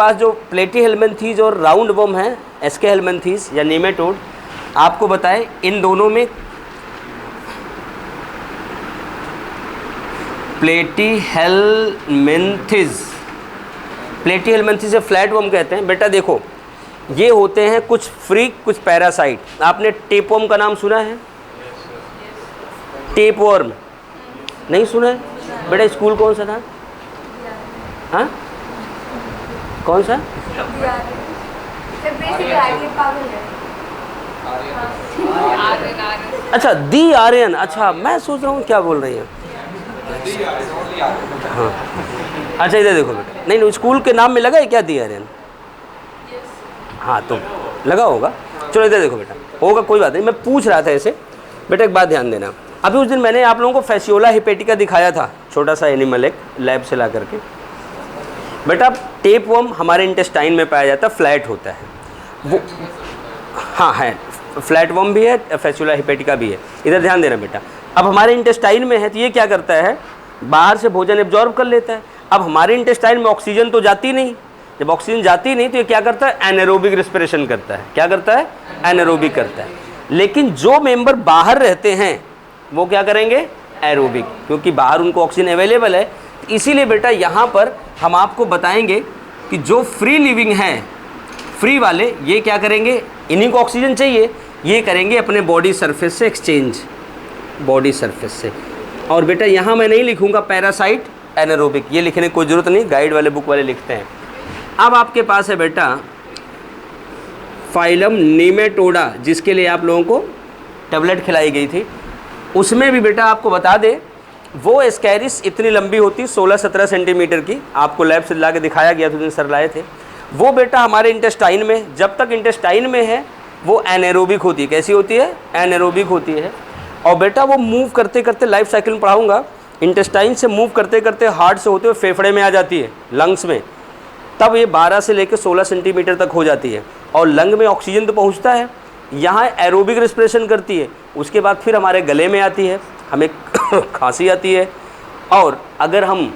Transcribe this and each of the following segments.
पास जो प्लेटीहेल्मिन्थीज और round worm है एस्केहेल्मिन्थीज या नेमेटोड, आपको बताएं इन दोनों में प्लेटीहेल्मिन्थीज से फ्लैट वर्म कहते हैं। बेटा देखो ये होते हैं कुछ फ्री कुछ पैरासाइट। आपने टेपवर्म का नाम सुना है? टेपवर्म नहीं सुना है? बेटा स्कूल कौन सा था? हाँ कौन सा? अच्छा दी आर्यन। अच्छा मैं सोच रहा हूँ क्या बोल रही है। हाँ अच्छा इधर देखो बेटा, नहीं स्कूल के नाम में लगा है क्या दी आर्यन? हाँ तो लगा होगा। चलो इधर देखो बेटा, होगा कोई बात नहीं, मैं पूछ रहा था ऐसे। बेटा एक बात ध्यान देना, अभी उस दिन मैंने आप लोगों को फैसियोला हिपेटिका दिखाया था, छोटा सा एनिमल एक लैब से ला करके। बेटा टेपवर्म हमारे इंटेस्टाइन में पाया जाता है, फ्लैट होता है वो। हाँ है, फ्लैट वर्म भी है, फैसियोला हिपेटिका भी है। इधर ध्यान देना बेटा, अब हमारे इंटेस्टाइन में है तो ये क्या करता है, बाहर से भोजन एब्जॉर्ब कर लेता है। अब हमारे इंटेस्टाइन में ऑक्सीजन तो जाती नहीं, जब ऑक्सीजन जाती नहीं तो ये क्या करता है, एनारोबिक रेस्पिरेशन करता है। क्या करता है? एनारोबिक करता है। लेकिन जो मेंबर बाहर रहते हैं वो क्या करेंगे, एरोबिक, क्योंकि बाहर उनको ऑक्सीजन अवेलेबल है। इसीलिए बेटा यहाँ पर हम आपको बताएंगे कि जो फ्री लिविंग हैं, फ्री वाले, ये क्या करेंगे, इन्हीं को ऑक्सीजन चाहिए, ये करेंगे अपने बॉडी सरफेस से एक्सचेंज, बॉडी सरफेस से। और बेटा यहाँ मैं नहीं लिखूँगा पैरासाइट एनारोबिक, ये लिखने की कोई ज़रूरत नहीं, गाइड वाले बुक वाले लिखते हैं। अब आपके पास है बेटा फाइलम नेमेटोडा, जिसके लिए आप लोगों को टेबलेट खिलाई गई थी। उसमें भी बेटा आपको बता दे, वो एस्कैरिस इतनी लंबी होती 16-17 सेंटीमीटर की, आपको लैब से ला के दिखाया गया था, सर लाए थे। वो बेटा हमारे इंटेस्टाइन में, जब तक इंटेस्टाइन में है वो एनारोबिक होती है। कैसी होती है? एनारोबिक होती है। और बेटा वो मूव करते करते, लाइफ साइकिल में पढ़ाऊँगा, इंटेस्टाइन से मूव करते करते हार्ट से होते हुए फेफड़े में आ जाती है, लंग्स में, तब ये 12 से लेकर 16 सेंटीमीटर तक हो जाती है। और लंग में ऑक्सीजन तो पहुंचता है, यहाँ एरोबिक रेस्पिरेशन करती है, उसके बाद फिर हमारे गले में आती है, हमें खांसी आती है। और अगर हम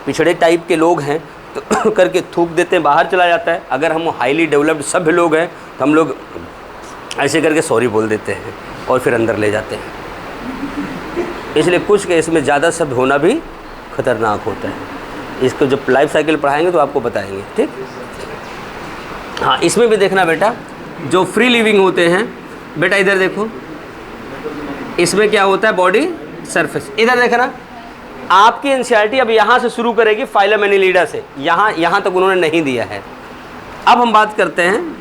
पिछड़े टाइप के लोग हैं तो करके थूक देते हैं, बाहर चला जाता है। अगर हम हाईली डेवलप्ड सभ्य लोग हैं तो हम लोग ऐसे करके सॉरी बोल देते हैं और फिर अंदर ले जाते हैं। इसलिए कुछ केस में ज़्यादा शब्द होना भी खतरनाक होता है। इसको जब लाइफ साइकिल पढ़ाएंगे तो आपको बताएंगे, ठीक। हाँ इसमें भी देखना बेटा, जो फ्री लिविंग होते हैं, बेटा इधर देखो, इसमें क्या होता है, बॉडी सरफेस। इधर देखना, आपकी एनसीईआरटी अब यहाँ से शुरू करेगी फाइलम एनिलिडा से, यहाँ तक उन्होंने नहीं दिया है। अब हम बात करते हैं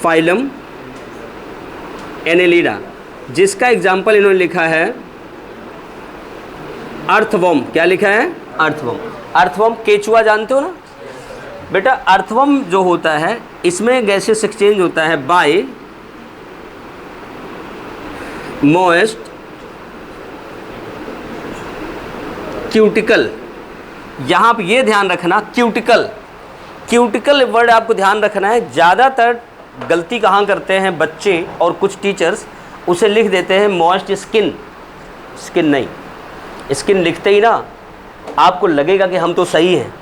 फाइलम एनिलिडा, जिसका एग्जाम्पल इन्होंने लिखा है अर्थवर्म। क्या लिखा है? अर्थवर्म। अर्थवर्म केचुआ जानते हो ना बेटा? अर्थवर्म जो होता है इसमें गैसेस एक्सचेंज होता है बाय मोएस्ट क्यूटिकल। यहाँ पर ये ध्यान रखना, क्यूटिकल वर्ड आपको ध्यान रखना है। ज़्यादातर गलती कहाँ करते हैं बच्चे और कुछ टीचर्स, उसे लिख देते हैं मॉइस्ट स्किन। स्किन नहीं, स्किन लिखते ही ना आपको लगेगा कि हम तो सही हैं,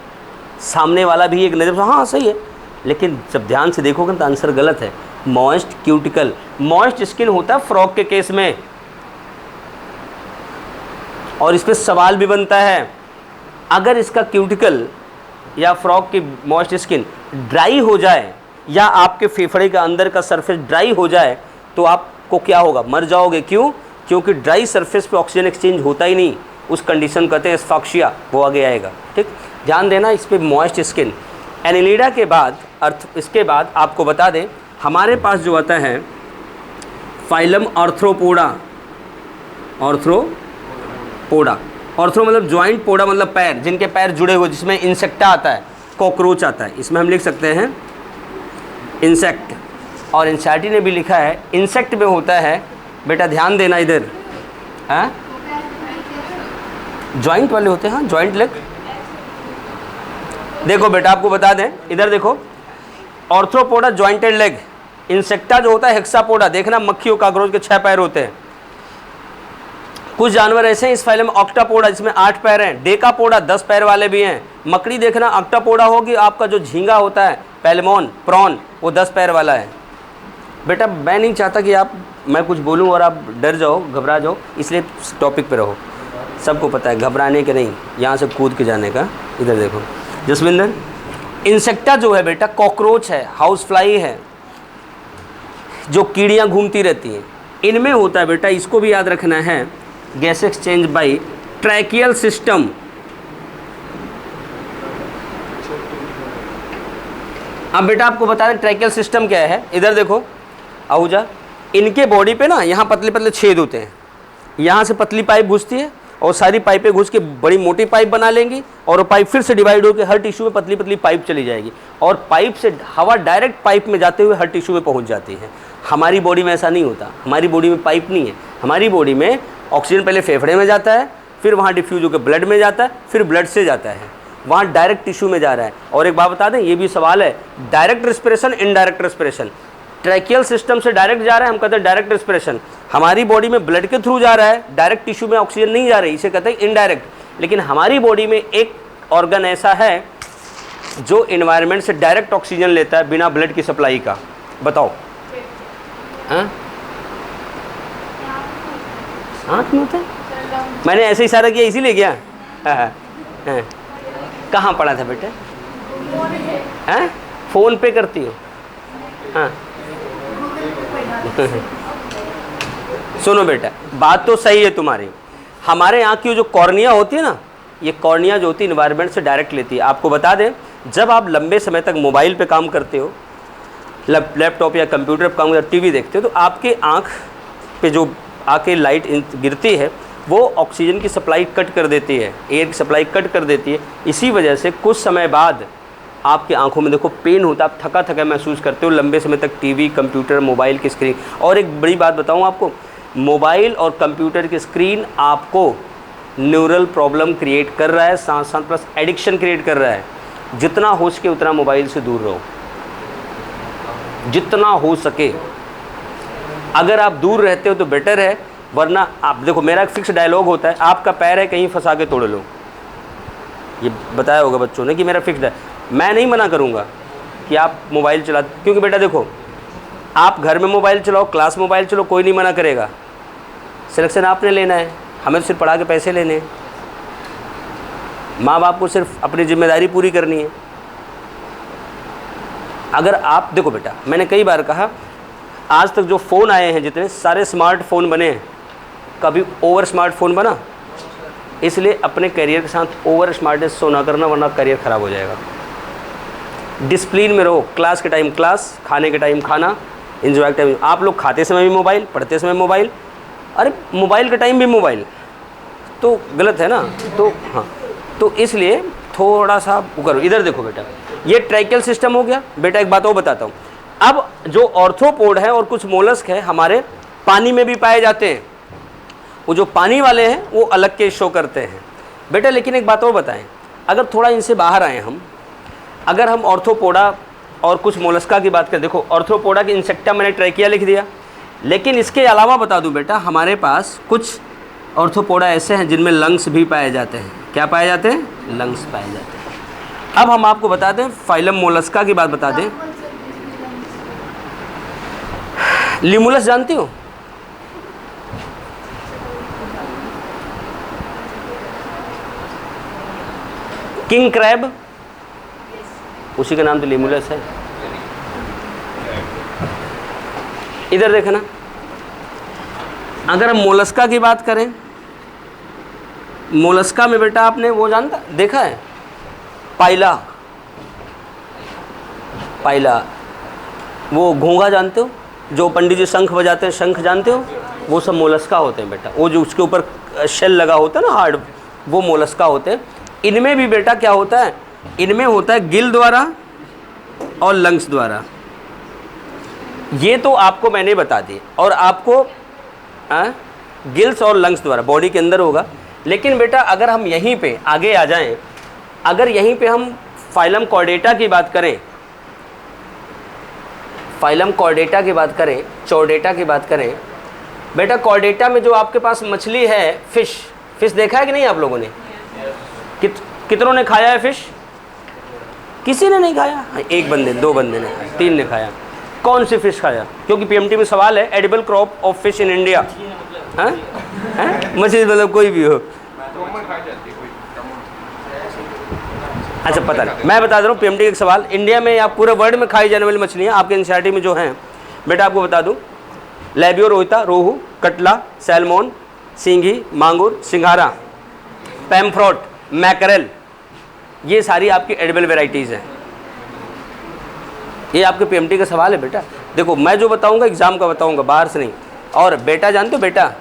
सामने वाला भी एक नज़र से हाँ सही है, लेकिन जब ध्यान से देखोगे तो आंसर गलत है। मॉइस्ट क्यूटिकल, मॉइस्ट स्किन होता है फ्रॉग के केस में। और इस पर सवाल भी बनता है, अगर इसका क्यूटिकल या फ्रॉग की मॉइस्ट स्किन ड्राई हो जाए या आपके फेफड़े का अंदर का सरफेस ड्राई हो जाए तो आपको क्या होगा, मर जाओगे। क्यों? क्योंकि ड्राई सरफेस पे ऑक्सीजन एक्सचेंज होता ही नहीं, उस कंडीशन कहते हैं एस्फाक्सिया, वो आगे आएगा, ठीक। ध्यान देना इस पे, मॉइस्ट स्किन। एनिलिडा के बाद इसके बाद आपको बता दें, हमारे पास जो आता है फाइलम आर्थ्रोपोडा। आर्थ्रोपोडा, आर्थ्रो मतलब जॉइंट, पोडा मतलब पैर, जिनके पैर जुड़े हुए, जिसमें इंसेक्टा आता है, कॉकरोच आता है। इसमें हम लिख सकते हैं इंसेक्ट। और एनसीईआरटी ने भी लिखा है इंसेक्ट में होता है बेटा, ध्यान देना इधर, हाँ जॉइंट वाले होते हैं, हाँ जॉइंट लेग। देखो बेटा आपको बता दें, इधर देखो, ऑर्थ्रोपोडा जॉइंटेड लेग। इंसेक्टा जो होता है हेक्सापोडा, देखना मक्खी और काकरोच के 6 पैर होते हैं। कुछ जानवर ऐसे हैं इस फाइलम, ऑक्टापोडा जिसमें 8 पैर हैं, डेकापोडा 10 पैर वाले भी हैं, मकड़ी देखना ऑक्टापोडा होगी, आपका जो झींगा होता है पैलेमोन प्रॉन वो 10 पैर वाला है। बेटा मैं नहीं चाहता कि मैं कुछ बोलूं और आप डर जाओ घबरा जाओ, इसलिए टॉपिक पे रहो। सबको पता है घबराने के नहीं, यहाँ से कूद के जाने का। इधर देखो जसविंदर, इंसेक्टा जो है बेटा कॉकरोच है, हाउस फ्लाई है, जो कीड़ियाँ घूमती रहती हैं, इनमें होता है बेटा, इसको भी याद रखना है, gas exchange by tracheal system. अब बेटा आपको बता दें ट्रैकियल सिस्टम क्या है। इधर देखो आहूजा, इनके बॉडी पे ना यहाँ पतले पतले छेद होते हैं, यहाँ से पतली पाइप घुसती है और सारी पाइपें घुस के बड़ी मोटी पाइप बना लेंगी और वो पाइप फिर से डिवाइड होकर हर टिश्यू में पतली पतली पाइप चली जाएगी और पाइप से हवा डायरेक्ट पाइप में जाते हुए हर टिश्यू में पहुँच जाती है। हमारी बॉडी में ऐसा नहीं होता, हमारी बॉडी में पाइप नहीं है। हमारी बॉडी में ऑक्सीजन पहले फेफड़े में जाता है, फिर वहाँ डिफ्यूज होकर ब्लड में जाता है, फिर ब्लड से जाता है, वहाँ डायरेक्ट टिश्यू में जा रहा है। और एक बात बता दें, ये भी सवाल है, direct respiration indirect respiration. Tracheal system से डायरेक्ट जा रहा है, हम कहते हैं डायरेक्ट रेस्पिरेशन। हमारी बॉडी में ब्लड के थ्रू जा रहा है, डायरेक्ट टिश्यू में ऑक्सीजन नहीं जा रही, इसे कहते हैं इनडायरेक्ट। लेकिन हमारी बॉडी में एक ऑर्गन ऐसा है जो इन्वायरमेंट से डायरेक्ट ऑक्सीजन लेता है बिना ब्लड की सप्लाई का। बताओ। आँख में होता है? मैंने ऐसे इशारा किया इसीलिए गया। कहाँ पढ़ा था बेटा? हैं? फ़ोन पे करती हो? हाँ। सुनो बेटा, बात तो सही है तुम्हारी। हमारे आँख की जो कॉर्निया होती है ना, ये कॉर्निया जो होती है इन्वायरमेंट से डायरेक्ट लेती है। आपको बता दें, जब आप लंबे समय तक मोबाइल पे काम करते हो, लैपटॉप या कंप्यूटर पर काम करते हो, टीवी देखते हो, तो आपके आँख पे जो आके लाइट गिरती है वो ऑक्सीजन की सप्लाई कट कर देती है, एयर की सप्लाई कट कर देती है। इसी वजह से कुछ समय बाद आपकी आंखों में देखो पेन होता है, आप थका थका महसूस करते हो लंबे समय तक टीवी कंप्यूटर मोबाइल की स्क्रीन। और एक बड़ी बात बताऊं आपको, मोबाइल और कंप्यूटर की स्क्रीन आपको न्यूरल प्रॉब्लम क्रिएट कर रहा है, साथ साथ प्लस एडिक्शन क्रिएट कर रहा है। जितना हो सके उतना मोबाइल से दूर रहो, जितना हो सके। अगर आप दूर रहते हो तो बेटर है, वरना आप देखो, मेरा एक फिक्स डायलॉग होता है, आपका पैर है कहीं फंसा के तोड़ लो। ये बताया होगा बच्चों ने कि मेरा फिक्स है। मैं नहीं मना करूँगा कि आप मोबाइल चला, क्योंकि बेटा देखो, आप घर में मोबाइल चलाओ, क्लास मोबाइल चलो, कोई नहीं मना करेगा। सिलेक्शन आपने लेना है, हमें सिर्फ पढ़ा के पैसे लेने हैं। माँ बाप को सिर्फ अपनी जिम्मेदारी पूरी करनी है। अगर आप देखो बेटा, मैंने कई बार कहा, आज तक जो फ़ोन आए हैं जितने सारे स्मार्टफोन बने हैं, कभी ओवर स्मार्टफोन बना? इसलिए अपने करियर के साथ ओवर स्मार्टनेस शो ना करना, वरना करियर ख़राब हो जाएगा। डिसिप्लिन में रहो, क्लास के टाइम क्लास, खाने के टाइम खाना, एंजॉय के टाइम। आप लोग खाते समय भी मोबाइल, पढ़ते समय मोबाइल, अरे मोबाइल के टाइम भी मोबाइल, तो गलत है ना। तो हाँ, तो इसलिए थोड़ा सा वो करो। इधर देखो बेटा, ये ट्रैकियल सिस्टम हो गया। बेटा एक बात और बताता हूँ, अब जो ऑर्थ्रोपोड है और कुछ मोलस्क है हमारे पानी में भी पाए जाते हैं, वो जो पानी वाले हैं वो अलग के शो करते हैं बेटा। लेकिन एक बात और बताएं, अगर थोड़ा इनसे बाहर आए हम, अगर हम ऑर्थ्रोपोडा और कुछ मोलस्का की बात करें, देखो ऑर्थ्रोपोडा की इंसेक्टा मैंने ट्रैकिया लिख दिया, लेकिन इसके अलावा बता दूं बेटा, हमारे पास कुछ ऑर्थ्रोपोडा ऐसे हैं जिनमें लंग्स भी पाए जाते हैं। क्या पाए जाते हैं? लंग्स पाए जाते हैं। अब हम आपको बता दें, फाइलम मोलस्का की बात बता दें। लिमुलस जानती हो? किंग क्रैब, उसी का नाम तो लिमुलस है। इधर देखना, अगर हम मोलस्का की बात करें, मोलस्का में बेटा आपने वो जानता देखा है, पाइला, पाइला, वो घोंघा जानते हो, जो पंडित जी शंख बजाते हैं, शंख जानते हो? वो सब मोलस्का होते हैं बेटा। वो जो उसके ऊपर शेल लगा होता है ना, हार्ड, वो मोलस्का होते हैं। इनमें भी बेटा क्या होता है, इनमें होता है गिल द्वारा और लंग्स द्वारा। ये तो आपको मैंने बता दी, और आपको गिल्स और लंग्स द्वारा बॉडी के अंदर होगा। लेकिन बेटा अगर हम यहीं पे आगे आ जाएं, अगर यहीं पे हम फाइलम कॉर्डेटा की बात करें, फाइलम कॉर्डेटा की बात करें, चौडेटा की बात करें बेटा, कॉर्डेटा में जो आपके पास मछली है, फिश, फिश देखा है कि नहीं आप लोगों ने? कितनों ने खाया है फिश? किसी ने नहीं खाया? एक बंदे, दो बंदे ने खाया, तीन ने खाया। कौन सी फिश खाया? क्योंकि पीएमटी में सवाल है edible crop of fish in India. मछली मतलब कोई भी हो। अच्छा पता नहीं, मैं बता दे रहा हूँ पीएमटी का एक सवाल। इंडिया में या पूरे वर्ल्ड में खाई जाने वाली मछलियाँ आपके एनसीईआरटी में जो हैं बेटा आपको बता दूँ, लैबियो रोहिता, रोहू, कटला, सैल्मोन, सिंघी, मांगुर, सिंघारा, पैम्फ्रोट, मैकरेल, ये सारी आपकी एडिबल वेराइटीज़ हैं। ये आपके पीएमटी का सवाल है बेटा। देखो मैं जो बताऊंगा एग्जाम का बताऊंगा, बाहर से नहीं। और बेटा जानते हो बेटा?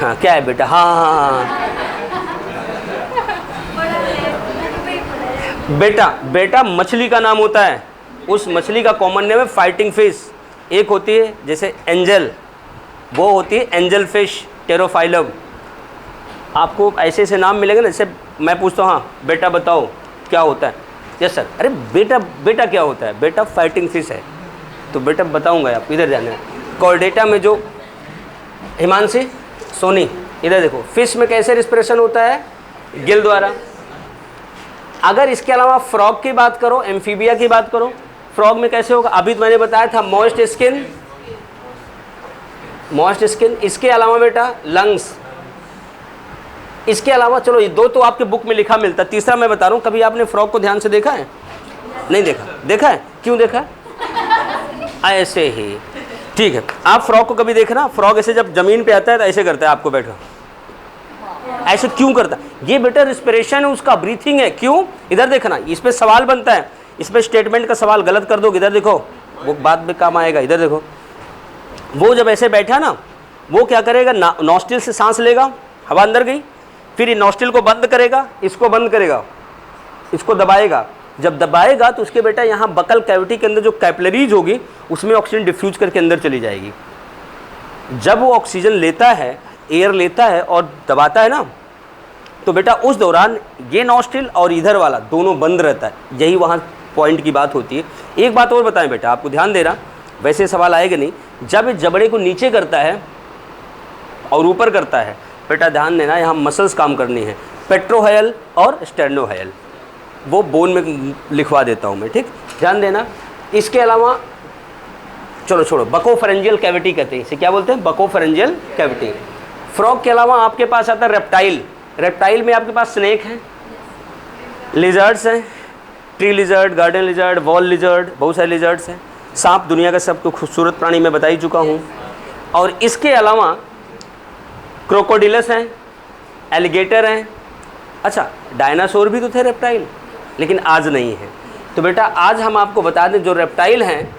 हाँ क्या है बेटा? हाँ हाँ हाँ बेटा, बेटा मछली का नाम होता है, उस मछली का कॉमन नेम है फाइटिंग फिश। एक होती है जैसे एंजल, वो होती है एंजल फिश, टेरोफाइलम। आपको ऐसे ऐसे नाम मिलेंगे ना, जैसे मैं पूछता हूँ हाँ बेटा बताओ क्या होता है? Yes sir. अरे बेटा, बेटा क्या होता है? बेटा फाइटिंग फिश है। तो बेटा बताऊंगा, आप इधर जाना है। कॉर्डेटा में जो हिमांशी सोनी, इधर देखो, फिश में कैसे रिस्पिरेशन होता है? गिल द्वारा। अगर इसके अलावा फ्रॉग की बात करो, एम्फीबिया की बात करो, फ्रॉग में कैसे होगा? अभी तो मैंने बताया था मॉइस्ट स्किन, मॉइस्ट स्किन। इसके अलावा बेटा लंग्स। इसके अलावा चलो ये दो तो आपके बुक में लिखा मिलता है, तीसरा मैं बता रहा हूँ। कभी आपने फ्रॉग को ध्यान से देखा है? नहीं देखा? देखा है? क्यों देखा? ऐसे ही, ठीक है। आप फ्रॉग को कभी देखना, फ्रॉग ऐसे जब जमीन पे आता है तो ऐसे करता है आपको बैठो, ऐसे क्यों करता है? ये बेटा रिस्पिरेशन है उसका, ब्रीथिंग है। क्यों? इधर देखना, इस पे सवाल बनता है, इस पे स्टेटमेंट का सवाल गलत कर दोगे, इधर देखो वो बाद में काम आएगा। इधर देखो, वो जब ऐसे बैठा ना, वो क्या करेगा? नॉस्ट्रिल से सांस लेगा, हवा अंदर गई, फिर ये नॉस्ट्रिल को बंद करेगा, इसको बंद करेगा, इसको दबाएगा। जब दबाएगा तो उसके बेटा यहाँ बकल कैविटी के अंदर जो कैपिलरीज होगी उसमें ऑक्सीजन डिफ्यूज करके अंदर चली जाएगी। जब वो ऑक्सीजन लेता है, एयर लेता है और दबाता है ना, तो बेटा उस दौरान ये नॉस्ट्रिल और इधर वाला दोनों बंद रहता है। यही वहाँ पॉइंट की बात होती है। एक बात और बताएं बेटा, आपको ध्यान देना, वैसे सवाल आएगा नहीं। जब इस जबड़े को नीचे करता है और ऊपर करता है, बेटा ध्यान देना, यहाँ मसल्स काम करनी है, पेट्रोहायल और स्टेर्नोहायल। वो बोन में लिखवा देता हूँ मैं, ठीक, ध्यान देना। इसके अलावा चलो छोड़ो, बकोफेरेंजियल कैविटी कहते हैं इसे, क्या बोलते हैं? Buccopharyngeal cavity. फ्रॉग के अलावा आपके पास आता है रेप्टाइल। रेप्टाइल में आपके पास स्नेक हैं, लिजर्ड्स हैं, tree lizard, garden lizard, wall lizard, बहुत सारे लिजर्ड्स हैं। सांप दुनिया का सबसे खूबसूरत प्राणी मैं बता ही चुका हूँ। और इसके अलावा क्रोकोडिलस हैं, एलिगेटर हैं। अच्छा, डायनासोर भी तो थे रेप्टाइल, लेकिन आज नहीं है। तो बेटा आज हम आपको बता दें, जो रेप्टाइल हैं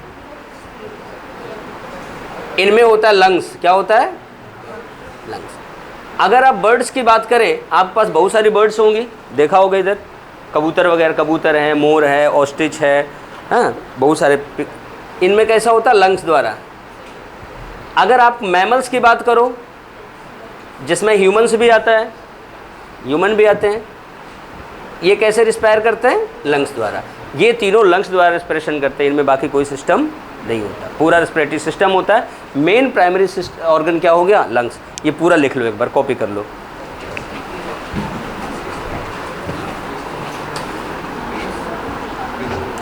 इनमें होता है लंग्स। क्या होता है? लंग्स। अगर आप बर्ड्स की बात करें, आपके पास बहुत सारी बर्ड्स होंगी, देखा होगा इधर कबूतर वगैरह, कबूतर हैं, मोर है, ऑस्ट्रिच है, हाँ बहुत सारे। इनमें कैसा होता है? लंग्स द्वारा। अगर आप मैमल्स की बात करो, जिसमें ह्यूमन्स भी आता है, ह्यूमन भी आते हैं, ये कैसे रिस्पायर करते हैं? लंग्स द्वारा। ये तीनों लंग्स द्वारा रेस्पिरेशन करते हैं, इनमें बाकी कोई सिस्टम नहीं होता, पूरा रेस्पिरेटरी सिस्टम होता है। मेन प्राइमरी ऑर्गन क्या हो गया? लंग्स। ये पूरा लिख लो, एक बार कॉपी कर लो।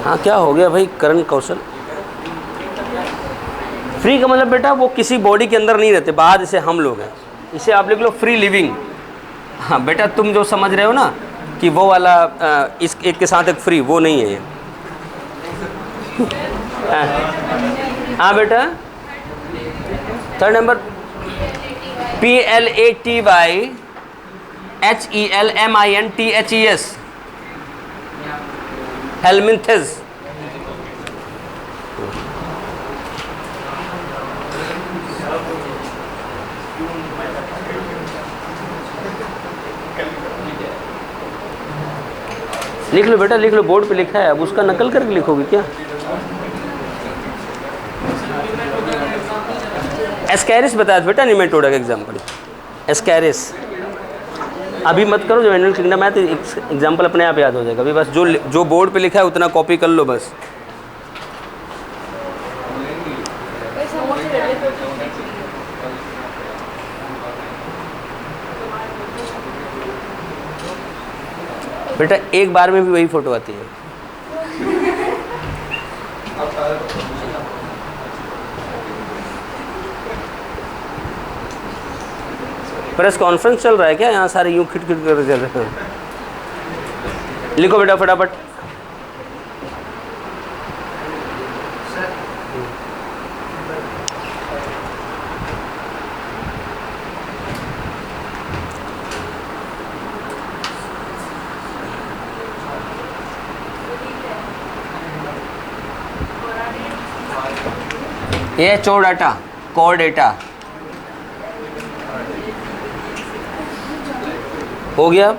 हाँ क्या हो गया भाई? करण कौशल फ्री का मतलब बेटा वो किसी बॉडी के अंदर नहीं रहते, बाहर जैसे हम लोग हैं, इसे आप लिख लो फ्री लिविंग। हाँ बेटा तुम जो समझ रहे हो ना कि वो वाला इस एक के साथ एक फ्री, वो नहीं है ये। हाँ बेटा थर्ड नंबर PLATYHELMINTHES, हेलमिंथेस। लिख लो बेटा, लिख लो, बोर्ड पे लिखा है, अब उसका नकल करके लिखोगे क्या? एस्कैरिस बताया बेटा, निमेटोडा का एग्जाम्पल। एस्कैरिस अभी मत करो, जब एनुअल किंगडम आया तो एग्जाम्पल अपने आप याद हो जाएगा। अभी बस जो बोर्ड पे लिखा है उतना कॉपी कर लो बस। बेटा एक बार में भी वही फ़ोटो आती है। प्रेस कॉन्फ्रेंस चल रहा है क्या? यहाँ सारे यूँ खिट खिट कर चल रहे हैं। लिखो बेटा फटाफट। ये चो डाटा, कोर डेटा हो गया।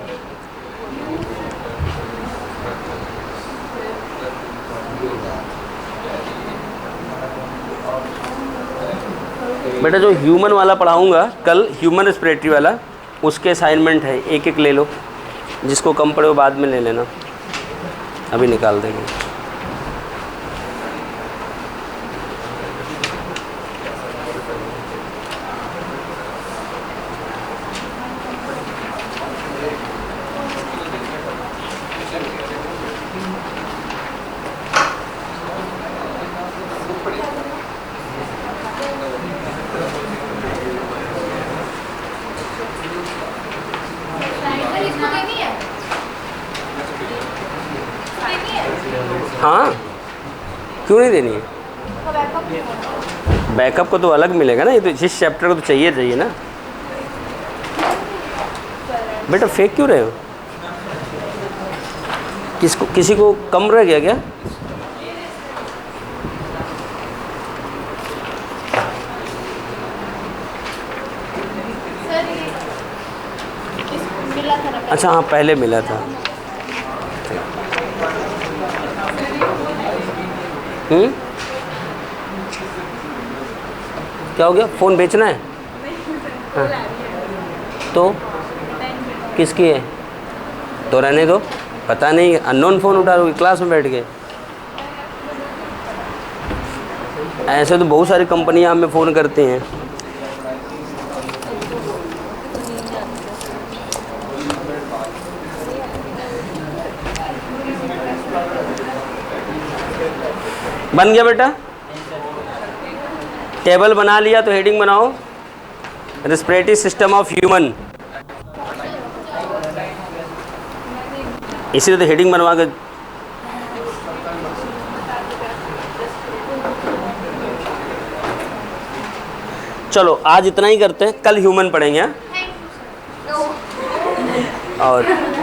बेटा जो ह्यूमन वाला पढ़ाऊंगा कल, ह्यूमन रेस्पिरेटरी वाला, उसके असाइनमेंट है, एक एक ले लो, जिसको कम पड़े वो बाद में ले लेना, अभी निकाल देंगे। हाँ, क्यों नहीं देनी है? बैकअप को तो अलग मिलेगा ना, ये तो इस चैप्टर को तो चाहिए ना। बेटा फेंक क्यों रहे हो? किसी को कम रह गया क्या? अच्छा हाँ, पहले मिला था। क्या हो गया? फ़ोन बेचना है? हाँ। तो किसकी है? तो रहने दो, पता नहीं, अननोन फ़ोन उठा लो, क्लास में बैठ के। ऐसे तो बहुत सारी कंपनियां हमें फ़ोन करती हैं। बन गया बेटा? टेबल बना लिया तो हेडिंग बनाओ, रेस्पिरेटरी सिस्टम ऑफ ह्यूमन। इसीलिए तो हेडिंग बनवा के। चलो आज इतना ही करते हैं, कल ह्यूमन पढ़ेंगे। और